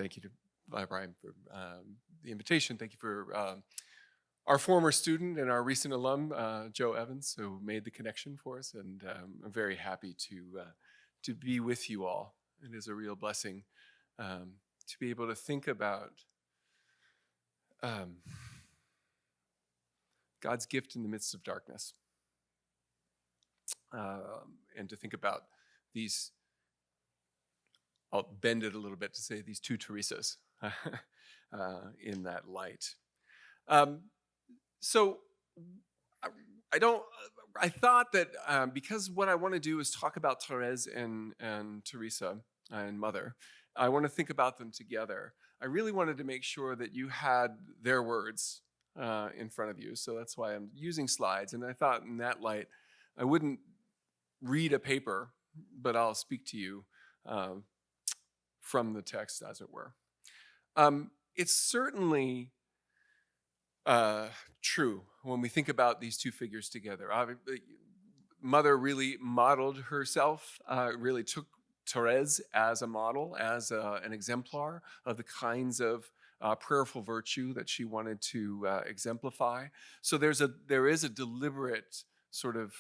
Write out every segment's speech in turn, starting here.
thank you to Brian for the invitation. Thank you for our former student and our recent alum, Joe Evans, who made the connection for us. And I'm very happy to be with you all. It is a real blessing to be able to think about um, God's gift in the midst of darkness, and to think about these. I'll bend it a little bit to say these two Teresas in that light. Um, so I, I don't. I thought that because what I want to do is talk about Therese and Teresa and Mother, I want to think about them together. I really wanted to make sure that you had their words in front of you, so that's why I'm using slides. And I thought, in that light, I wouldn't read a paper, but I'll speak to you uh, from the text, as it were. It's certainly true when we think about these two figures together. Mother really modeled herself, really took Therese as a model, as an exemplar of the kinds of prayerful virtue that she wanted to exemplify. So there is a deliberate sort of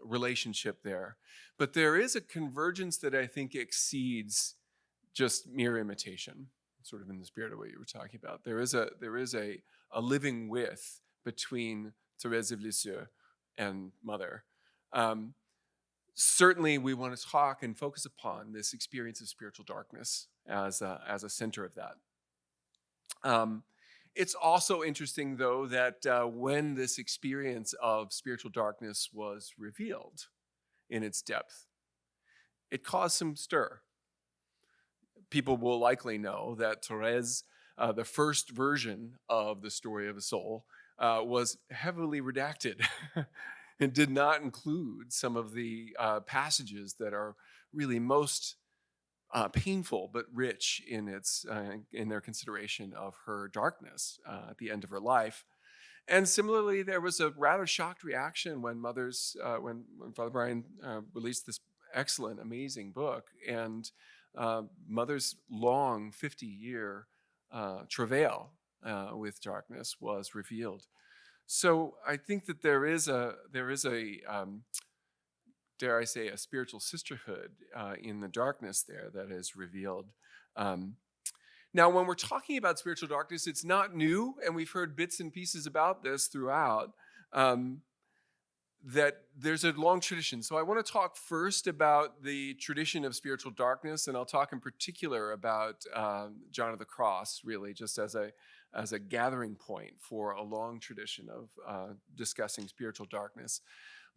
relationship there. But there is a convergence that I think exceeds just mere imitation, sort of in the spirit of what you were talking about. There is a living with between Thérèse of Lisieux and Mother. Um, Certainly, we want to talk and focus upon this experience of spiritual darkness as a center of that. It's also interesting, though, that when this experience of spiritual darkness was revealed in its depth, it caused some stir. People will likely know that Therese, the first version of the story of a soul, was heavily redacted. It did not include some of the passages that are really most painful but rich in their consideration of her darkness at the end of her life. And similarly, there was a rather shocked reaction when when Father Brian released this excellent, amazing book, and Mother's long 50-year travail with darkness was revealed. So I think that there is a dare I say, a spiritual sisterhood in the darkness there that is revealed. Now, when we're talking about spiritual darkness, it's not new, and we've heard bits and pieces about this throughout. That there's a long tradition. So I want to talk first about the tradition of spiritual darkness, and I'll talk in particular about John of the Cross, really, just as a gathering point for a long tradition of discussing spiritual darkness.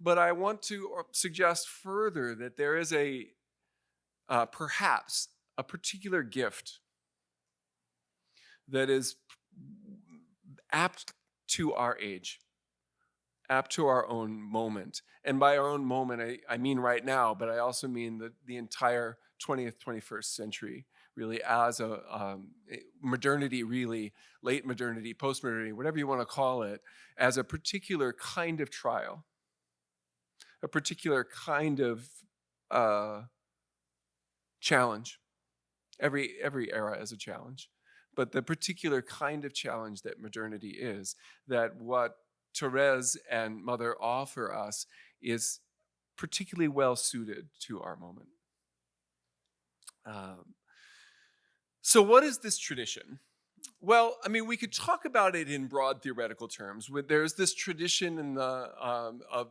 But I want to suggest further that there is perhaps a particular gift that is apt to our age, apt to our own moment. And by our own moment, I mean right now, but I also mean the entire 20th, 21st century, really, as modernity, really, late modernity, post-modernity, whatever you want to call it, as a particular kind of trial, a particular kind of challenge. Every era is a challenge. But the particular kind of challenge that modernity is, that what Therese and Mother offer us is particularly well suited to our moment. So what is this tradition? Well, I mean, we could talk about it in broad theoretical terms. There's this tradition in the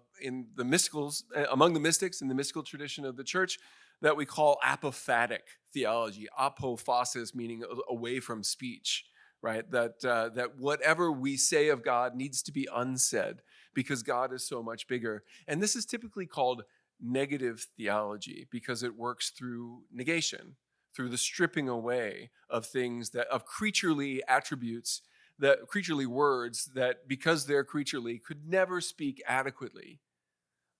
mysticals, among the mystics in the mystical tradition of the church, that we call apophatic theology. Apophasis meaning away from speech, right? That whatever we say of God needs to be unsaid because God is so much bigger. And this is typically called negative theology because it works through negation, through the stripping away of things of creaturely attributes, that creaturely words that, because they're creaturely, could never speak adequately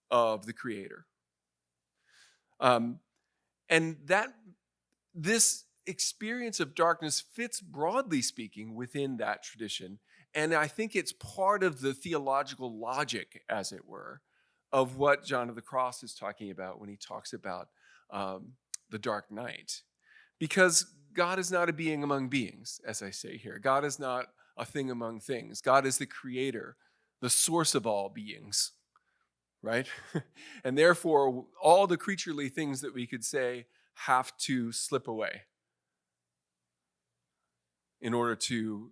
of the Creator. And this experience of darkness fits, broadly speaking, within that tradition. And I think it's part of the theological logic, as it were, of what John of the Cross is talking about when he talks about the dark night. Because God is not a being among beings, as I say here. God is not a thing among things. God is the creator, the source of all beings, right? And therefore, all the creaturely things that we could say have to slip away in order to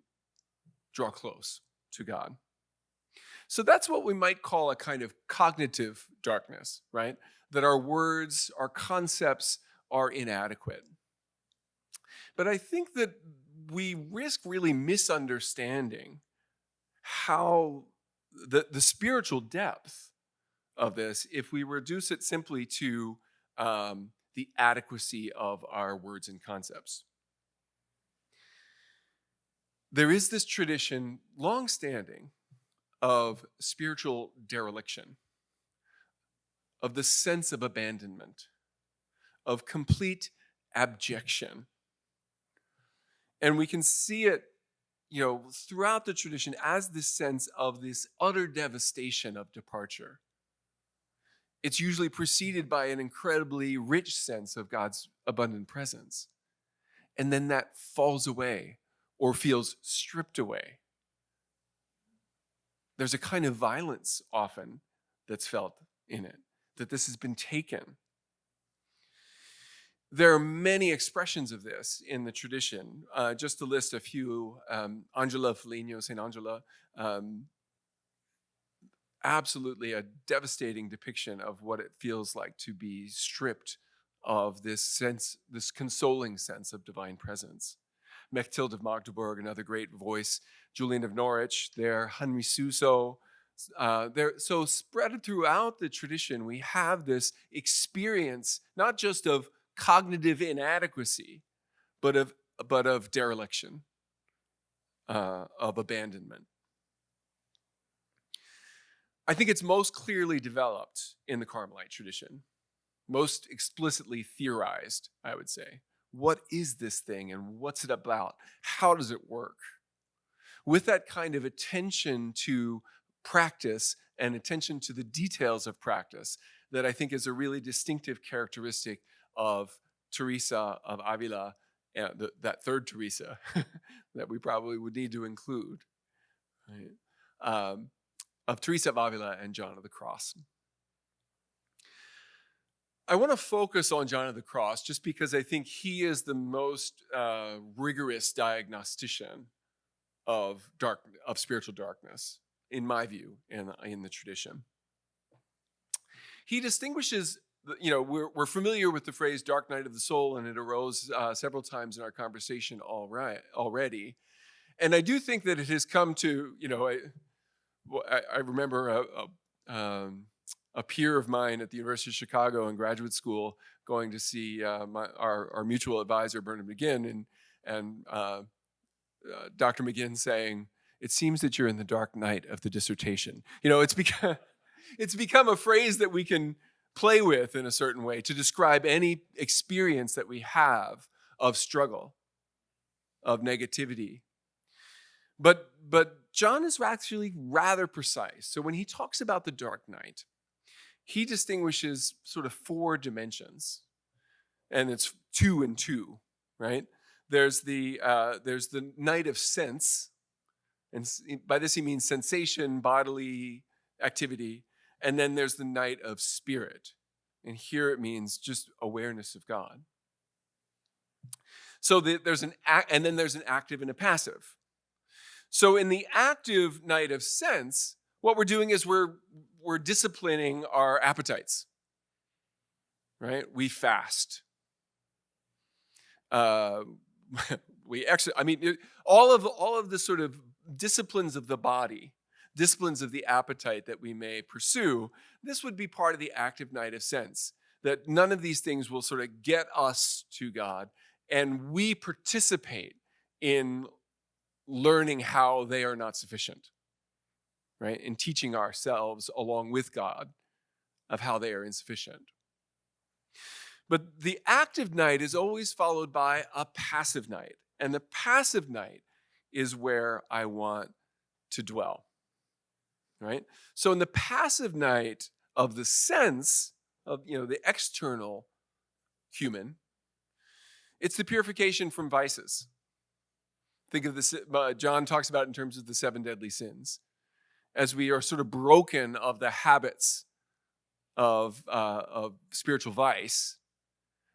draw close to God. So that's what we might call a kind of cognitive darkness, right? That our words, our concepts are inadequate. But I think that we risk really misunderstanding how the spiritual depth of this if we reduce it simply to the adequacy of our words and concepts. There is this tradition, long-standing, of spiritual dereliction, of the sense of abandonment, of complete abjection. And we can see it, throughout the tradition as this sense of this utter devastation of departure. It's usually preceded by an incredibly rich sense of God's abundant presence. And then that falls away or feels stripped away. There's a kind of violence often that's felt in it, that this has been taken. There are many expressions of this in the tradition. Just to list a few, Angela Foligno, St. Angela, absolutely a devastating depiction of what it feels like to be stripped of this sense, this consoling sense of divine presence. Mechtilde of Magdeburg, another great voice, Julian of Norwich, there, Henry Suso. So spread throughout the tradition, we have this experience, not just of cognitive inadequacy, but of dereliction, of abandonment. I think it's most clearly developed in the Carmelite tradition, most explicitly theorized, I would say. What is this thing and what's it about? How does it work? With that kind of attention to practice and attention to the details of practice that I think is a really distinctive characteristic of Teresa of Avila, that third Teresa that we probably would need to include, right? Of Teresa of Avila and John of the Cross. I want to focus on John of the Cross just because I think he is the most rigorous diagnostician of spiritual darkness, in my view, in the tradition. He distinguishes, we're familiar with the phrase dark night of the soul, and it arose several times in our conversation already. And I do think that it has come to, I remember a peer of mine at the University of Chicago in graduate school going to see our mutual advisor, Bernard McGinn, and Dr. McGinn saying, "It seems that you're in the dark night of the dissertation." It's become a phrase that we can play with in a certain way to describe any experience that we have of struggle, of negativity. But John is actually rather precise. So when he talks about the dark night, he distinguishes sort of four dimensions, and it's 2 and 2, right? There's the night of sense, and by this he means sensation, bodily activity, and then there's the night of spirit, and here it means just awareness of God. So there's an active and a passive. So in the active night of sense, what we're doing is we're disciplining our appetites, right? We fast. We exercise. I mean, all of the sort of disciplines of the body, disciplines of the appetite that we may pursue, this would be part of the active night of sense. That none of these things will sort of get us to God, and we participate in learning how they are not sufficient, right? In teaching ourselves along with God of how they are insufficient. But the active night is always followed by a passive night. And the passive night is where I want to dwell, right? So in the passive night of the sense of, the external human, It's the purification from vices. Think of this, John talks about it in terms of the 7 deadly sins. As we are sort of broken of the habits of spiritual vice,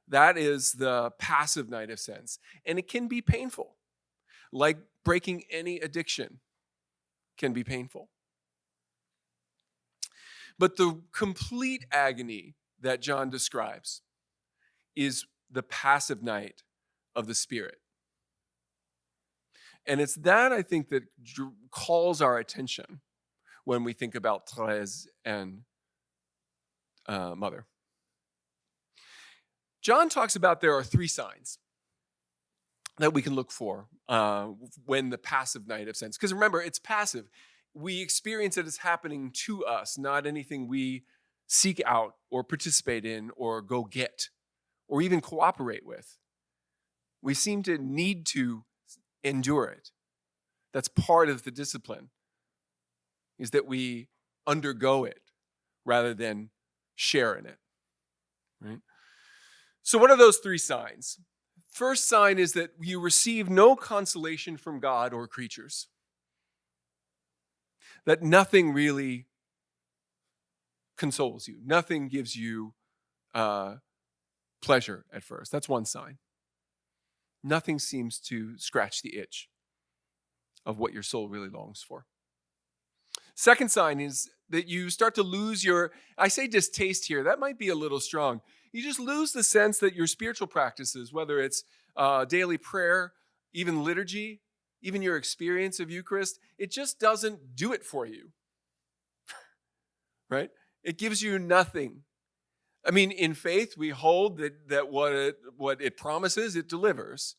that is the passive night of sense. And it can be painful. Like breaking any addiction can be painful. But the complete agony that John describes is the passive night of the Spirit. And it's that, I think, that calls our attention when we think about Therese and Mother. John talks about there are 3 signs that we can look for when the passive night of sense. Because remember, it's passive. We experience it as happening to us, not anything we seek out or participate in or go get or even cooperate with. We seem to need to endure it. That's part of the discipline, is that we undergo it rather than share in it, right? So what are those 3 signs? First sign is that you receive no consolation from God or creatures. That nothing really consoles you. Nothing gives you pleasure at first. That's one sign. Nothing seems to scratch the itch of what your soul really longs for. Second sign is that you start to lose your, I say distaste here, that might be a little strong. You just lose the sense that your spiritual practices, whether it's daily prayer, even liturgy, even your experience of Eucharist, it just doesn't do it for you, right? It gives you nothing. I mean, in faith, we hold that what it promises, it delivers.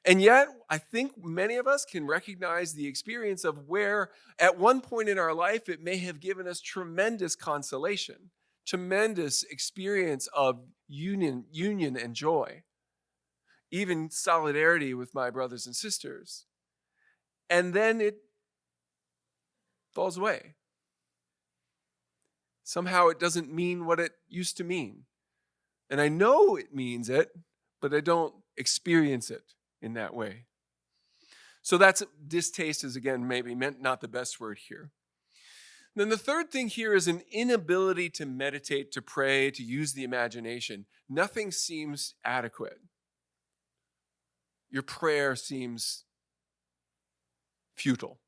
And yet, I think many of us can recognize the experience of where at one point in our life, it may have given us tremendous consolation, tremendous experience of union and joy, even solidarity with my brothers and sisters. And then it falls away. Somehow it doesn't mean what it used to mean. And I know it means it, but I don't experience it in that way. So that's distaste is, again, maybe meant not the best word here. Then the third thing here is an inability to meditate, to pray, to use the imagination. Nothing seems adequate. Your prayer seems futile.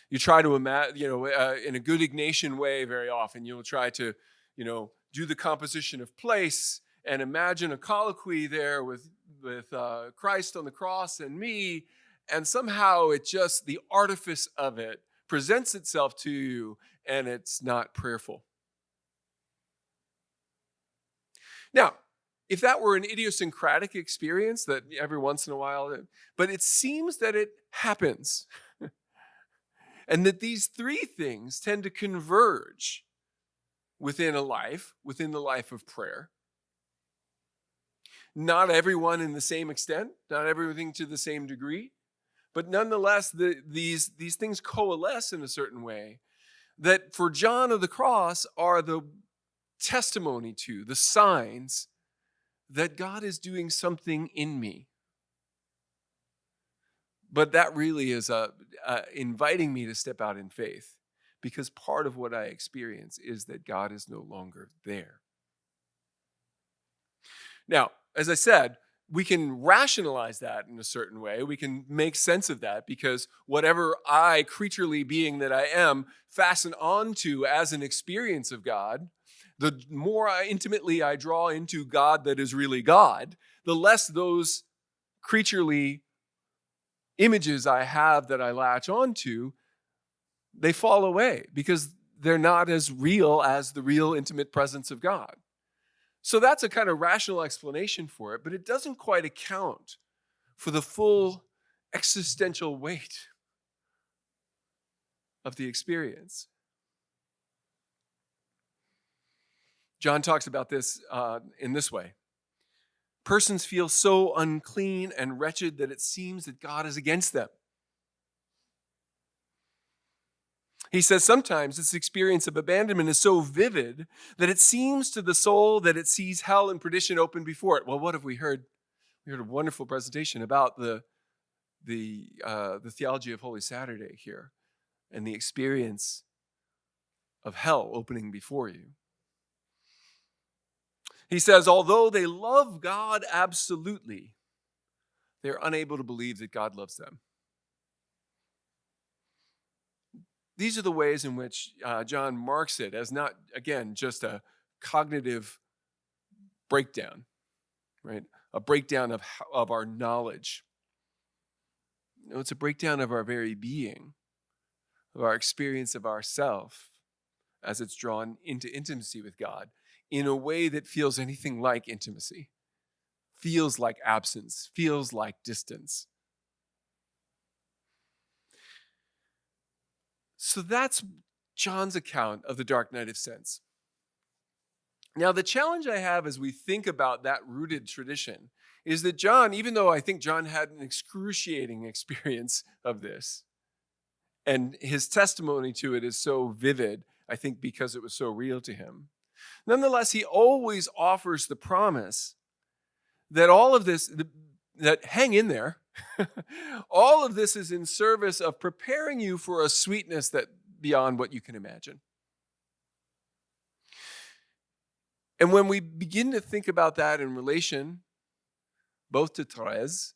You try to imagine, in a good Ignatian way very often, you'll try to, do the composition of place and imagine a colloquy there with Christ on the cross and me, and somehow the artifice of it presents itself to you, and it's not prayerful. Now, if that were an idiosyncratic experience that every once in a while, but it seems that it happens. And that these 3 things tend to converge within the life of prayer. Not everyone in the same extent, not everything to the same degree, but nonetheless, these things coalesce in a certain way that for John of the Cross are the testimony to, the signs that God is doing something in me. But that really is inviting me to step out in faith, because part of what I experience is that God is no longer there. Now, as I said, we can rationalize that in a certain way. We can make sense of that, because whatever creaturely being that I am, fasten onto as an experience of God, the more intimately I draw into God that is really God, the less those creaturely images I have that I latch onto, they fall away because they're not as real as the real intimate presence of God. So that's a kind of rational explanation for it, but it doesn't quite account for the full existential weight of the experience. John talks about this in this way. Persons feel so unclean and wretched that it seems that God is against them. He says sometimes this experience of abandonment is so vivid that it seems to the soul that it sees hell and perdition open before it. Well, what have we heard? We heard a wonderful presentation about the theology of Holy Saturday here and the experience of hell opening before you. He says, although they love God absolutely, they're unable to believe that God loves them. These are the ways in which John marks it as not, again, just a cognitive breakdown, right? A breakdown of our knowledge. No, it's a breakdown of our very being, of our experience of ourself as it's drawn into intimacy with God in a way that feels anything like intimacy, feels like absence, feels like distance. So that's John's account of the dark night of sense. Now, the challenge I have as we think about that rooted tradition is that John, even though I think John had an excruciating experience of this, and his testimony to it is so vivid, I think because it was so real to him, nonetheless, he always offers the promise that all of this, that hang in there, all of this is in service of preparing you for a sweetness that beyond what you can imagine. And when we begin to think about that in relation both to Therese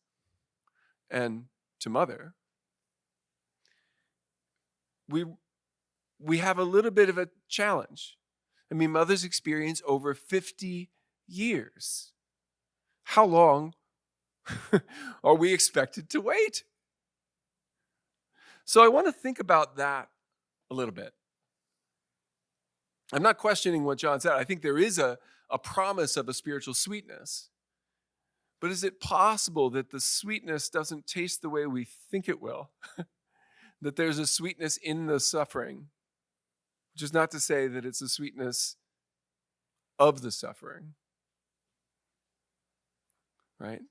and to Mother, we have a little bit of a challenge. I mean, Mother's experience over 50 years. How long are we expected to wait? So I want to think about that a little bit. I'm not questioning what John said. I think there is a promise of a spiritual sweetness. But is it possible that the sweetness doesn't taste the way we think it will? That there's a sweetness in the suffering, which is not to say that it's a sweetness of the suffering, right?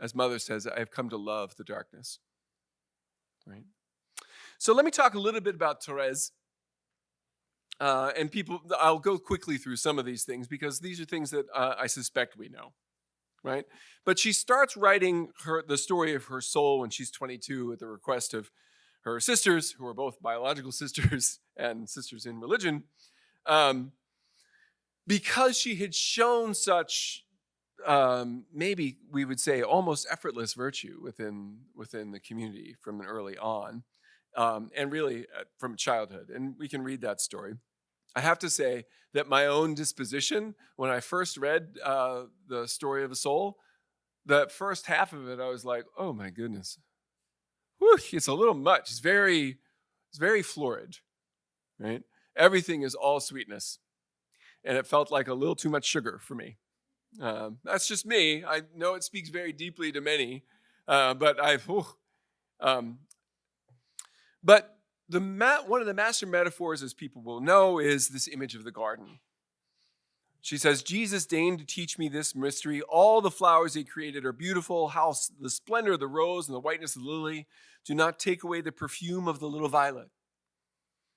As Mother says, I have come to love the darkness, right? So let me talk a little bit about Therese. And I'll go quickly through some of these things because these are things that I suspect we know, right? But she starts writing the story of her soul when she's 22 at the request of her sisters, who are both biological sisters and sisters in religion, because she had shown such, maybe we would say, almost effortless virtue within the community from an early on, and really from childhood. And we can read that story. I have to say that my own disposition, when I first read the story of a soul, the first half of it, I was like, oh my goodness. Whew, it's a little much. It's very florid, right? Everything is all sweetness. And it felt like a little too much sugar for me. That's just me. I know it speaks very deeply to many, but one of the master metaphors, as people will know, is this image of the garden. She says, Jesus deigned to teach me this mystery. All the flowers he created are beautiful. How the splendor of the rose and the whiteness of the lily do not take away the perfume of the little violet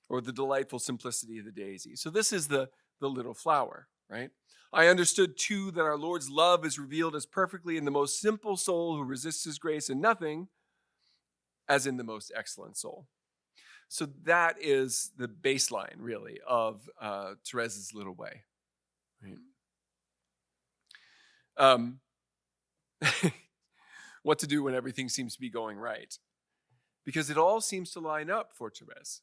or the delightful simplicity of the daisy. So this is the little flower, right? I understood, too, that our Lord's love is revealed as perfectly in the most simple soul who resists his grace in nothing as in the most excellent soul. So that is the baseline, really, of Therese's little way. Right? What to do when everything seems to be going right. Because it all seems to line up for Therese.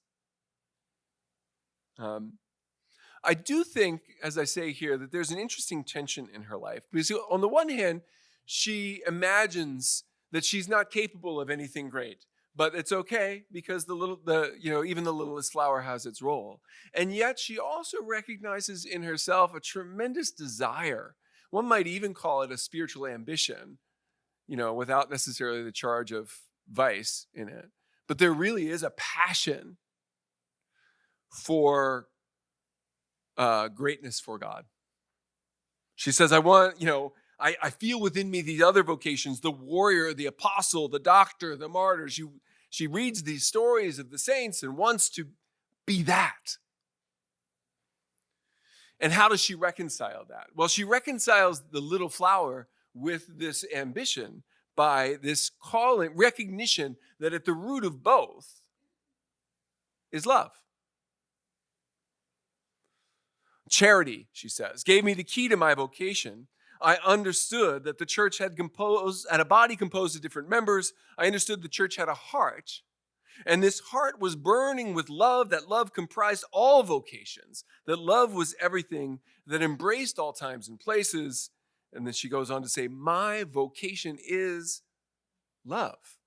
I do think, as I say here, that there's an interesting tension in her life. Because on the one hand, she imagines that she's not capable of anything great. But it's okay because even the littlest flower has its role. And yet she also recognizes in herself a tremendous desire. One might even call it a spiritual ambition, without necessarily the charge of vice in it. But there really is a passion for greatness for God. She says, I feel within me these other vocations, the warrior, the apostle, the doctor, the martyr. She reads these stories of the saints and wants to be that. And how does she reconcile that? Well, she reconciles the little flower with this ambition by this calling, recognition that at the root of both is love. Charity, she says, gave me the key to my vocation. I understood that the church had a body composed of different members. I understood the church had a heart. And this heart was burning with love, that love comprised all vocations, that love was everything, that embraced all times and places. And then she goes on to say, my vocation is love,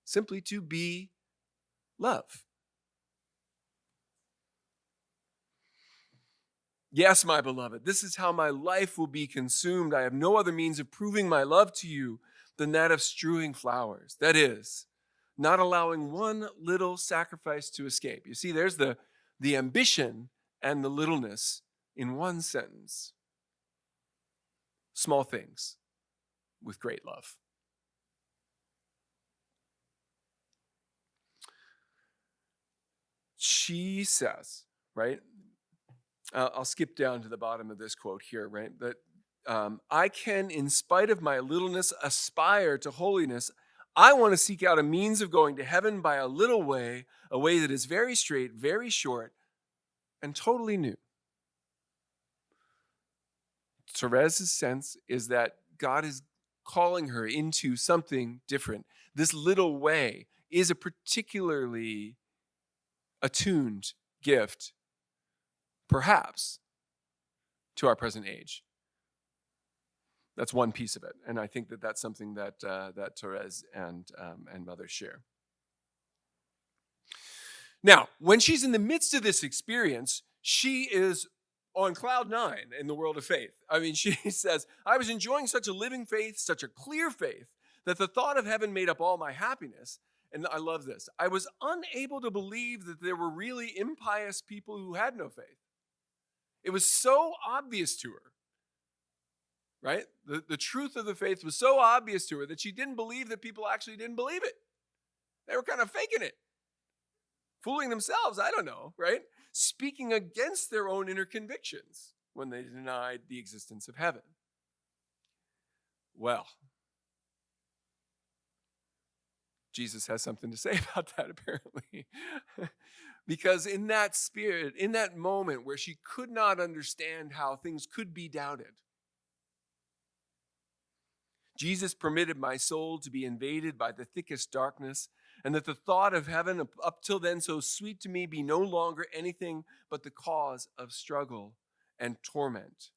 simply to be love. Yes, my beloved, this is how my life will be consumed. I have no other means of proving my love to you than that of strewing flowers. That is, not allowing one little sacrifice to escape. You see, there's the ambition and the littleness in one sentence. Small things with great love. She says, right? I'll skip down to the bottom of this quote here, right? That I can, in spite of my littleness, aspire to holiness. I want to seek out a means of going to heaven by a little way, a way that is very straight, very short, and totally new. Therese's sense is that God is calling her into something different. This little way is a particularly attuned gift, perhaps, to our present age. That's one piece of it, and I think that that's something that that Therese and Mother share. Now, when she's in the midst of this experience, she is on cloud nine in the world of faith. I mean, she says, I was enjoying such a living faith, such a clear faith, that the thought of heaven made up all my happiness. And I love this. I was unable to believe that there were really impious people who had no faith. It was so obvious to her, right? The truth of the faith was so obvious to her that she didn't believe that people actually didn't believe it. They were kind of faking it, fooling themselves, I don't know, right? Speaking against their own inner convictions when they denied the existence of heaven. Well, Jesus has something to say about that, apparently. Because in that spirit, in that moment where she could not understand how things could be doubted, Jesus permitted my soul to be invaded by the thickest darkness, and that the thought of heaven, up till then so sweet to me, be no longer anything but the cause of struggle and torment.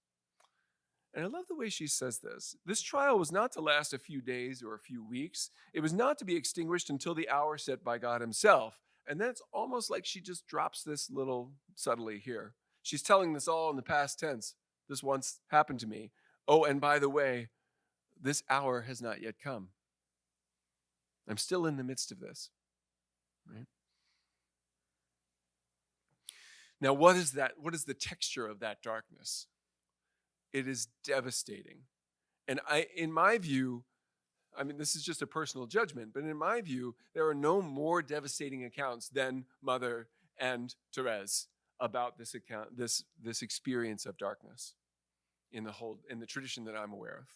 And I love the way she says this. This trial was not to last a few days or a few weeks. It was not to be extinguished until the hour set by God himself. And then it's almost like she just drops this little subtly here. She's telling this all in the past tense. This once happened to me. Oh, and by the way, this hour has not yet come. I'm still in the midst of this. Right? Now, what is that? What is the texture of that darkness? It is devastating. And in my view, I mean, this is just a personal judgment, but in my view, there are no more devastating accounts than Mother and Therese about this account, this experience of darkness in the tradition that I'm aware of.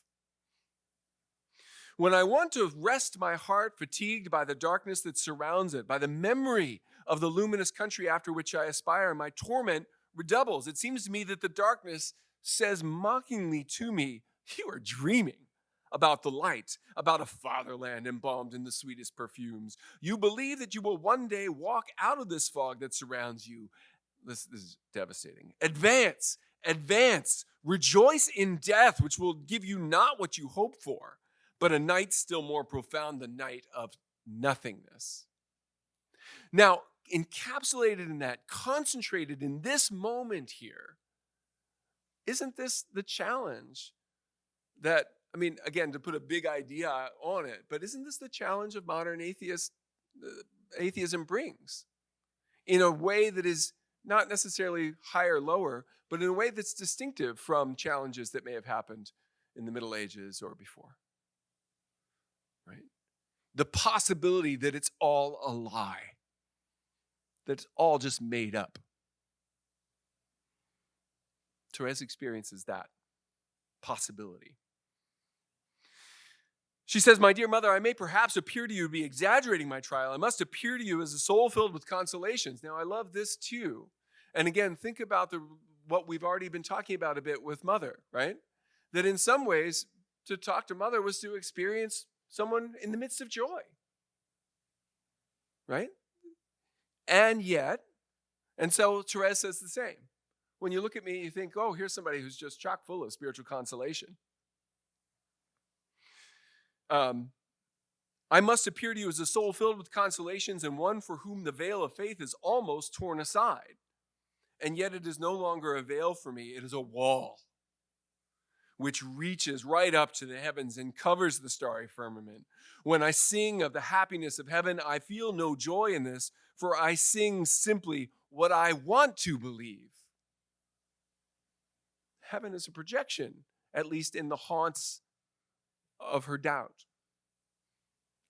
When I want to rest my heart fatigued by the darkness that surrounds it, by the memory of the luminous country after which I aspire, my torment redoubles. It seems to me that the darkness says mockingly to me, you are dreaming about the light, about a fatherland embalmed in the sweetest perfumes. You believe that you will one day walk out of this fog that surrounds you. This is devastating. Advance, advance, rejoice in death, which will give you not what you hope for, but a night still more profound, the night of nothingness. Now, encapsulated in that, concentrated in this moment here, isn't this the challenge that, I mean, again, to put a big idea on it, but isn't this the challenge of modern atheism brings? In a way that is not necessarily higher or lower, but in a way that's distinctive from challenges that may have happened in the Middle Ages or before. Right? The possibility that it's all a lie, that it's all just made up. Therese experiences that possibility. She says, "My dear mother, I may perhaps appear to you to be exaggerating my trial. I must appear to you as a soul filled with consolations." Now, I love this too. And again, think about what we've already been talking about a bit with mother, right? That in some ways, to talk to mother was to experience someone in the midst of joy, right? And yet, and so Therese says the same. When you look at me, you think, oh, here's somebody who's just chock full of spiritual consolation. I must appear to you as a soul filled with consolations and one for whom the veil of faith is almost torn aside. And yet it is no longer a veil for me. It is a wall which reaches right up to the heavens and covers the starry firmament. When I sing of the happiness of heaven, I feel no joy in this, for I sing simply what I want to believe. Heaven is a projection, at least in the haunts of her doubt.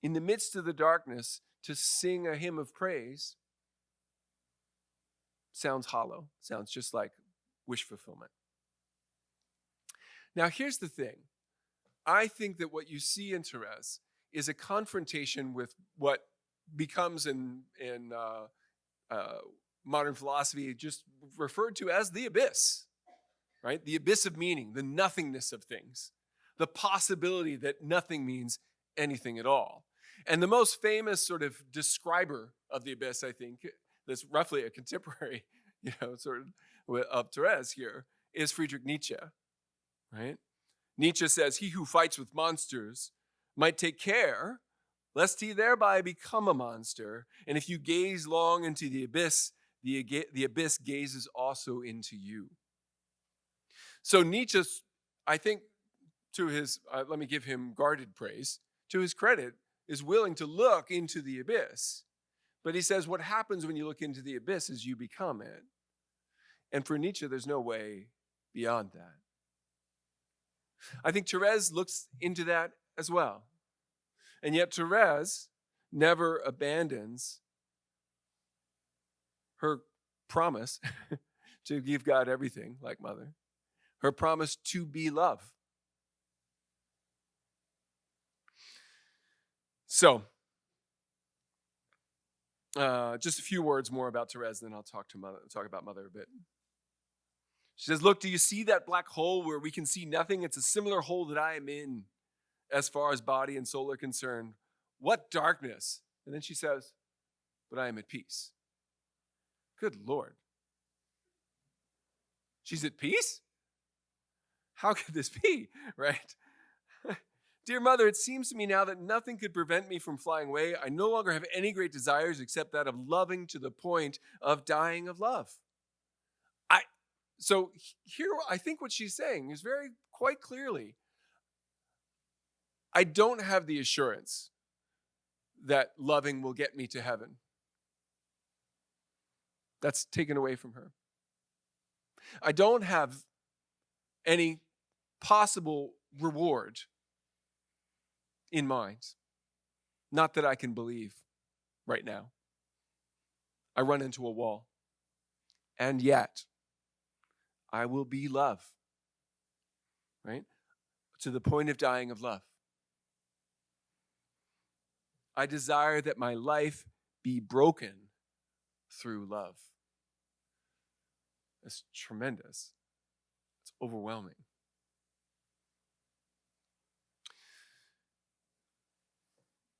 In the midst of the darkness, to sing a hymn of praise sounds hollow, sounds just like wish fulfillment. Now, here's the thing. I think that what you see in Therese is a confrontation with what becomes in modern philosophy just referred to as the abyss, right? The abyss of meaning, the nothingness of things, the possibility that nothing means anything at all. And the most famous sort of describer of the abyss, I think, that's roughly a contemporary, sort of Therese here, is Friedrich Nietzsche, right? Nietzsche says, "He who fights with monsters might take care lest he thereby become a monster. And if you gaze long into the abyss gazes also into you." So Nietzsche, I think, to his, let me give him guarded praise, to his credit, is willing to look into the abyss. But he says what happens when you look into the abyss is you become it. And for Nietzsche, there's no way beyond that. I think Therese looks into that as well. And yet Therese never abandons her promise to give God everything, like mother, her promise to be love. So, just a few words more about Therese, then I'll talk about mother a bit. She says, "Look, do you see that black hole where we can see nothing? It's a similar hole that I am in as far as body and soul are concerned. What darkness!" And then she says, "But I am at peace." Good Lord. She's at peace? How could this be, right? "Dear mother, it seems to me now that nothing could prevent me from flying away. I no longer have any great desires except that of loving to the point of dying of love." So here, I think what she's saying is very quite clearly, I don't have the assurance that loving will get me to heaven. That's taken away from her. I don't have any possible reward in mind. Not that I can believe right now. I run into a wall. And yet, I will be love. Right? To the point of dying of love. I desire that my life be broken through love. It's tremendous. It's overwhelming.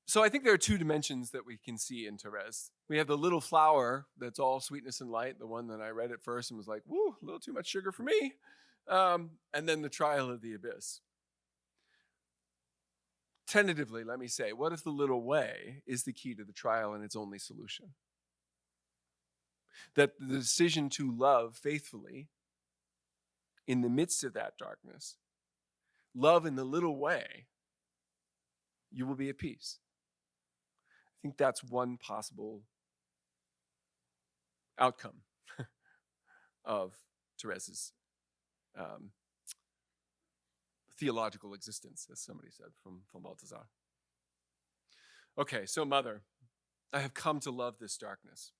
So I think there are two dimensions that we can see in Therese. We have the little flower that's all sweetness and light, the one that I read at first and was like, woo, a little too much sugar for me. And then the trial of the abyss. Tentatively, let me say, what if the little way is the key to the trial and its only solution? That the decision to love faithfully in the midst of that darkness, love in the little way, you will be at peace. I think that's one possible outcome of Therese's theological existence, as somebody said from Balthasar. Okay, so mother, I have come to love this darkness.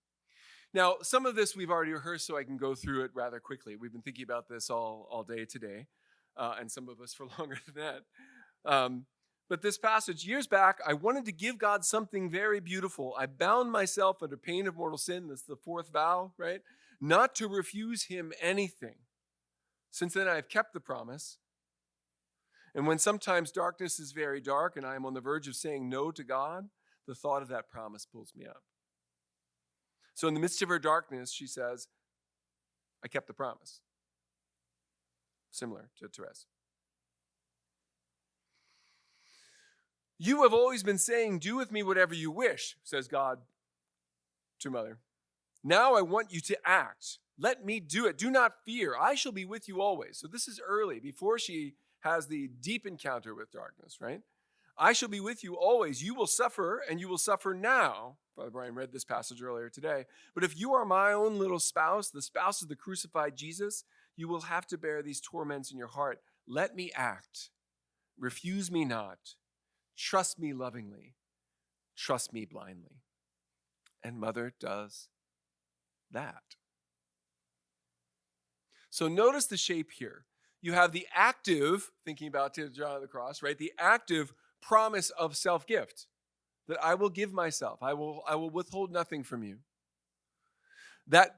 Now, some of this we've already rehearsed, so I can go through it rather quickly. We've been thinking about this all day today, and some of us for longer than that. But this passage, years back, I wanted to give God something very beautiful. I bound myself under pain of mortal sin. That's the fourth vow, right? Not to refuse him anything. Since then, I've kept the promise. And when sometimes darkness is very dark and I am on the verge of saying no to God, the thought of that promise pulls me up. So in the midst of her darkness, she says, I kept the promise. Similar to Therese. You have always been saying, do with me whatever you wish, says God to mother. Now I want you to act. Let me do it. Do not fear. I shall be with you always. So this is early, before she has the deep encounter with darkness, right? I shall be with you always. You will suffer, and you will suffer now. Brother Brian read this passage earlier today. But if you are my own little spouse, the spouse of the crucified Jesus, you will have to bear these torments in your heart. Let me act. Refuse me not. Trust me lovingly. Trust me blindly. And mother does that. So notice the shape here. You have the active, thinking about John of the Cross, right? The active promise of self-gift, that I will give myself. I will withhold nothing from you. That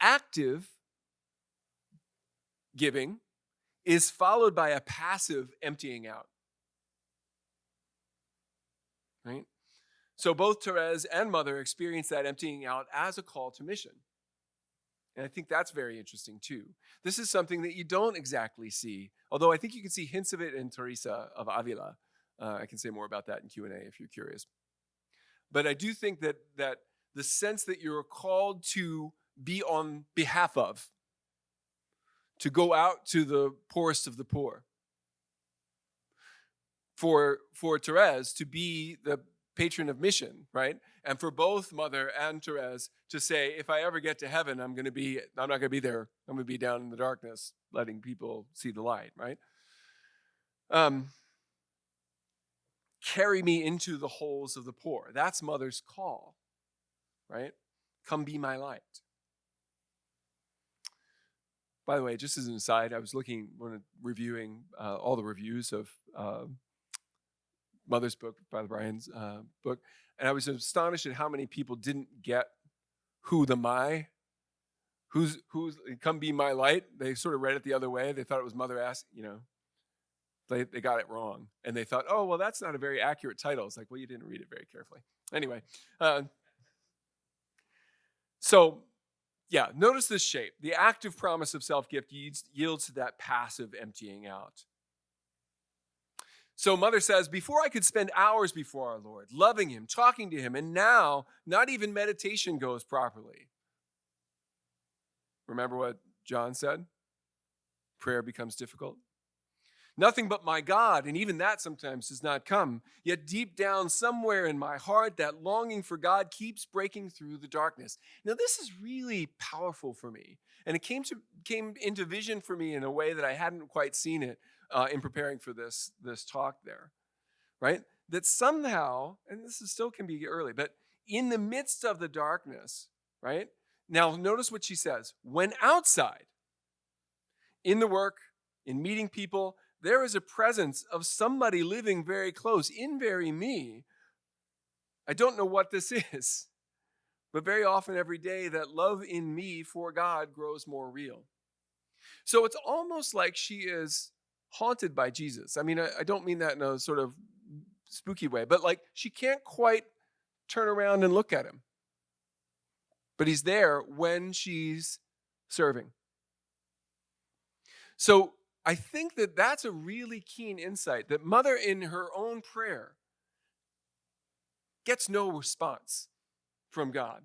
active giving is followed by a passive emptying out. Right? So both Therese and mother experience that emptying out as a call to mission. And I think that's very interesting too. This is something that you don't exactly see, although I think you can see hints of it in Teresa of Avila. I can say more about that in Q&A if you're curious. But I do think that the sense that you're called to be on behalf of, to go out to the poorest of the poor, for Therese to be the patron of mission, right? And for both mother and Therese to say, if I ever get to heaven, I'm not going to be there. I'm going to be down in the darkness, letting people see the light, right? Carry me into the holes of the poor. That's mother's call, right? Come be my light. By the way, just as an aside, I was reviewing all the reviews of Mother's book, Brother Brian's book, and I was astonished at how many people didn't get who's come be my light. They sort of read it the other way. They thought it was mother asked, they got it wrong. And they thought, oh, well, that's not a very accurate title. It's like, well, you didn't read it very carefully. Anyway, so yeah, notice this shape. The active promise of self-gift yields to that passive emptying out. So mother says, before I could spend hours before our Lord, loving him, talking to him, and now not even meditation goes properly. Remember what John said? Prayer becomes difficult. Nothing but my God, and even that sometimes does not come. Yet deep down somewhere in my heart, that longing for God keeps breaking through the darkness. Now this is really powerful for me. And it came into vision for me in a way that I hadn't quite seen it in preparing for this talk there, right? That somehow, and this still can be early, but in the midst of the darkness, right? Now notice what she says. When outside, in the work, in meeting people, there is a presence of somebody living very close, in very me. I don't know what this is, but very often every day that love in me for God grows more real. So it's almost like she is haunted by Jesus. I mean, I don't mean that in a sort of spooky way, but like she can't quite turn around and look at him. But he's there when she's serving. So I think that that's a really keen insight, that mother in her own prayer gets no response from God.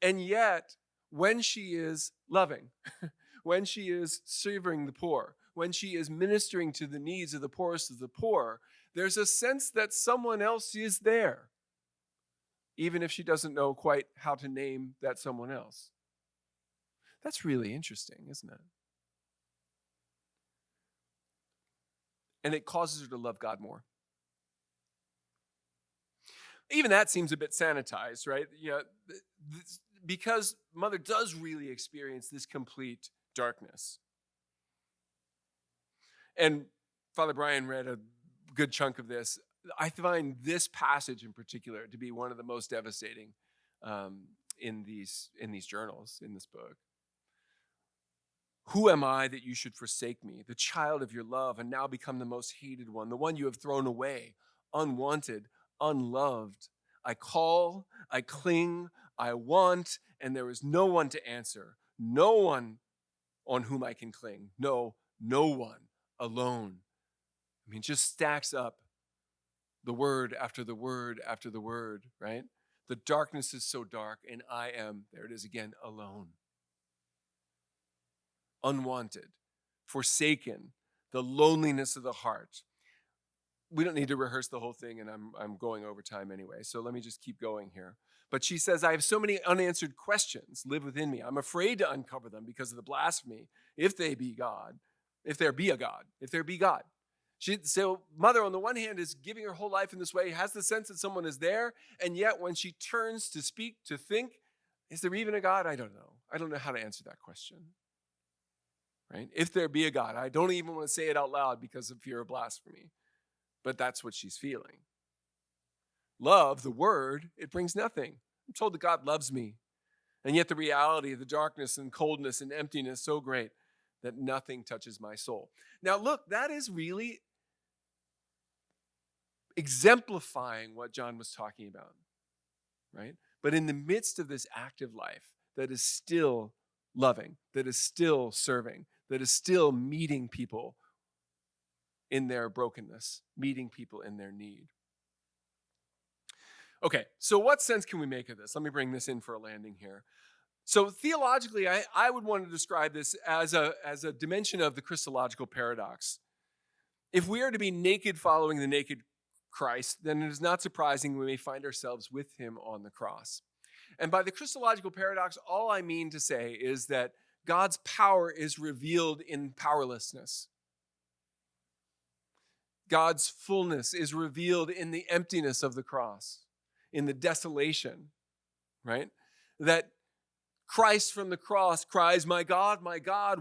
And yet, when she is loving, when she is serving the poor, when she is ministering to the needs of the poorest of the poor, there's a sense that someone else is there, even if she doesn't know quite how to name that someone else. That's really interesting, isn't it? And it causes her to love God more. Even that seems a bit sanitized, right? Yeah, because mother does really experience this complete darkness. And Father Brian read a good chunk of this. I find this passage in particular to be one of the most devastating in these journals, in this book. Who am I that you should forsake me, the child of your love, and now become the most hated one, the one you have thrown away, unwanted, unloved? I call, I cling, I want, and there is no one to answer, no one on whom I can cling. No, no one, alone. I mean, just stacks up the word after the word after the word, right? The darkness is so dark, and I am, there it is again, alone. Unwanted, forsaken, the loneliness of the heart. We don't need to rehearse the whole thing, and I'm going over time anyway, so let me just keep going here. But she says, I have so many unanswered questions live within me. I'm afraid to uncover them because of the blasphemy, if they be God, if there be a God, if there be God. So mother, on the one hand, is giving her whole life in this way, has the sense that someone is there, and yet when she turns to speak, to think, is there even a God? I don't know. I don't know how to answer that question. Right? If there be a God, I don't even want to say it out loud because of fear of blasphemy, but that's what she's feeling. Love, the word, it brings nothing. I'm told that God loves me, and yet the reality of the darkness and coldness and emptiness so great that nothing touches my soul. Now look, that is really exemplifying what John was talking about, right? But in the midst of this active life that is still loving, that is still serving, that is still meeting people in their brokenness, meeting people in their need. Okay, so what sense can we make of this? Let me bring this in for a landing here. So theologically, I would want to describe this as a dimension of the Christological paradox. If we are to be naked following the naked Christ, then it is not surprising we may find ourselves with him on the cross. And by the Christological paradox, all I mean to say is that God's power is revealed in powerlessness. God's fullness is revealed in the emptiness of the cross, in the desolation, right? That Christ from the cross cries, my God,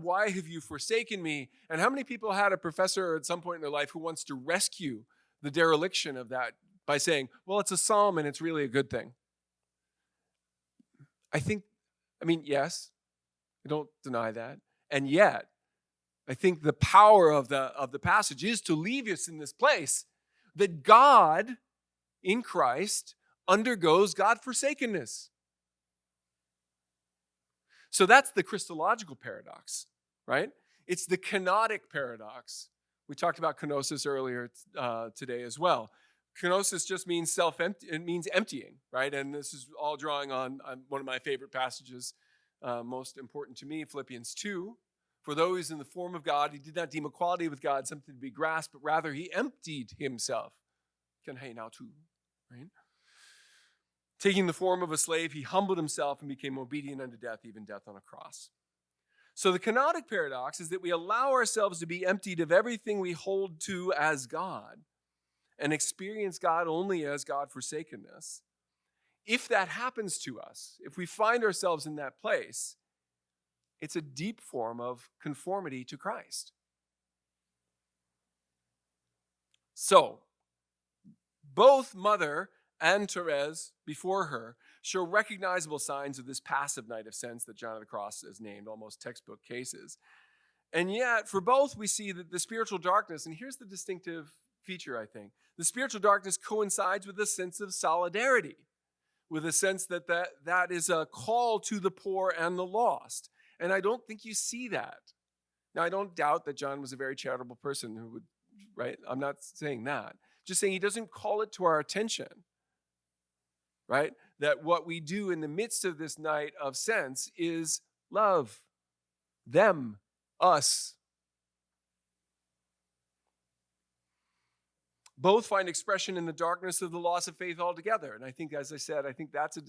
why have you forsaken me? And how many people had a professor at some point in their life who wants to rescue the dereliction of that by saying, well, it's a psalm and it's really a good thing? Yes, I don't deny that. And yet, I think the power of the passage is to leave us in this place that God in Christ undergoes God-forsakenness. So that's the Christological paradox, right? It's the kenotic paradox. We talked about kenosis earlier today as well. Kenosis just means it means emptying, right? And this is all drawing on one of my favorite passages, most important to me, Philippians 2. For though he's in the form of God, he did not deem equality with God something to be grasped, but rather he emptied himself. Can hey now too, right? Taking the form of a slave, he humbled himself and became obedient unto death, even death on a cross. So the kenotic paradox is that we allow ourselves to be emptied of everything we hold to as God and experience God only as God-forsakenness. If that happens to us, if we find ourselves in that place, it's a deep form of conformity to Christ. So, both Mother and Therese before her show recognizable signs of this passive night of sense that John of the Cross has named, almost textbook cases. And yet, for both, we see that the spiritual darkness, and here's the distinctive feature, I think. The spiritual darkness coincides with a sense of solidarity, with a sense that is a call to the poor and the lost. And I don't think you see that. Now, I don't doubt that John was a very charitable person who would, right? I'm not saying that. Just saying he doesn't call it to our attention, right? That what we do in the midst of this night of sense is love them, us. Both find expression in the darkness of the loss of faith altogether. And I think, as I said, I think that's a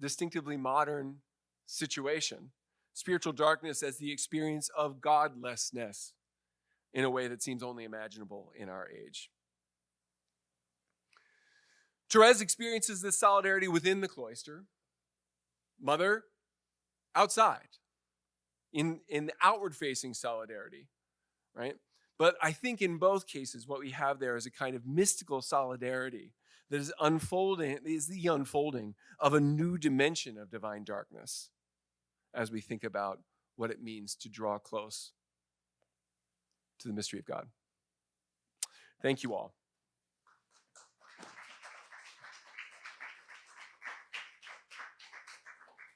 distinctively modern situation. Spiritual darkness as the experience of godlessness in a way that seems only imaginable in our age. Therese experiences this solidarity within the cloister. Mother, outside, in outward-facing solidarity, right? But I think in both cases, what we have there is a kind of mystical solidarity that is the unfolding of a new dimension of divine darkness as we think about what it means to draw close to the mystery of God. Thank you all.